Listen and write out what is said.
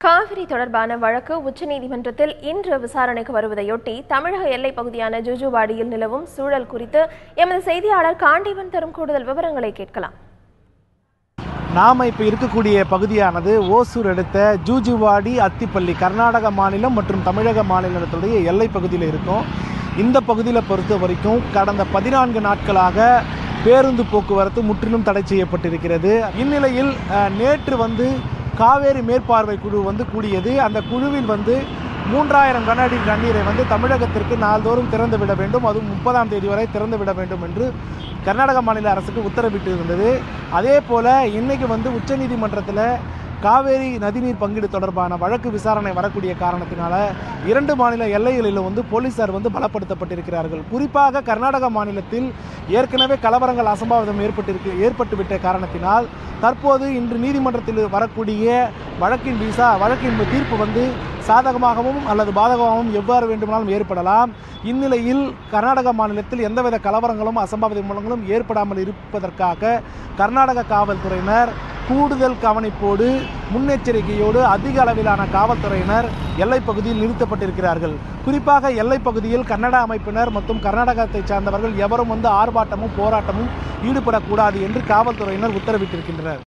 காவிரி தொடர்பான வழக்கு உச்சநீதிமன்றத்தில் இன்று விசாரணைக்கு வருவதையொட்டி தமிழக எல்லைப் பகுதியான ஜூஜுவாடியில் நிலவும் சூழல் குறித்து எமது செய்தியாளர் காண்டீபன் தரும் கூடுதல் விவரங்களை கேட்கலாம். நாம் இப்போ இருக்கக்கூடிய பகுதியானது ஓசூர் அடுத்த ஜூஜுவாடி அத்திப்பள்ளி கர்நாடக மாநிலம் மற்றும் தமிழக மாநிலத்துடைய எல்லை பகுதியில் இருக்கும். இந்த பகுதியில் பொறுத்த வரைக்கும் கடந்த 14 நாட்களாக பேருந்து போக்குவரத்து முற்றிலும் தடை செய்யப்பட்டிருக்கிறது. இந்நிலையில் நேற்று காவேரி மேற்பார்வை குழு கூடியது. அந்த குழுவில் 3000 கன அடி தண்ணீரை தமிழகத்திற்கு நாள்தோறும் திறந்து விட வேண்டும், அதுவும் 30ஆம் தேதி வரை திறந்து விட வேண்டும் என்று கர்நாடக மாநில அரசுக்கு உத்தரவிட்டு இருந்தது. அதே போல இன்னைக்கு உச்சநீதிமன்றத்தில் காவேரி நதிநீர் பங்கீடு தொடர்பான வழக்கு விசாரணை வரக்கூடிய காரணத்தினால 2 மாநில எல்லைகளில் போலீசார் பலப்படுத்தப்பட்டிருக்கிறார்கள். குறிப்பாக கர்நாடக மாநிலத்தில் ஏற்கனவே கலவரங்கள் அசம்பாவிதம் ஏற்பட்டுவிட்ட காரணத்தினால் தற்போது இன்று நீதிமன்றத்தில் வரக்கூடிய வழக்கின் தீர்ப்பு சாதகமாகவும் அல்லது பாதகமாகவும் எவ்வாறு வேண்டுமானாலும் ஏற்படலாம். இந்நிலையில் கர்நாடக மாநிலத்தில் எந்தவித கலவரங்களும் அசம்பாவிதங்களும் ஏற்படாமல் இருப்பதற்காக கர்நாடக காவல்துறையினர் கூடுதல் கவனிப்போடு முன்னெச்சரிக்கையோடு அதிக அளவிலான காவல்துறையினர் எல்லைப் பகுதியில் நிறுத்தப்பட்டிருக்கிறார்கள். குறிப்பாக எல்லைப் பகுதியில் கன்னட அமைப்பினர் மற்றும் கர்நாடகத்தை சார்ந்தவர்கள் எவரும் ஆர்ப்பாட்டமும் போராட்டமும் ஈடுபடக்கூடாது என்று காவல்துறையினர் உத்தரவிட்டிருக்கின்றனர்.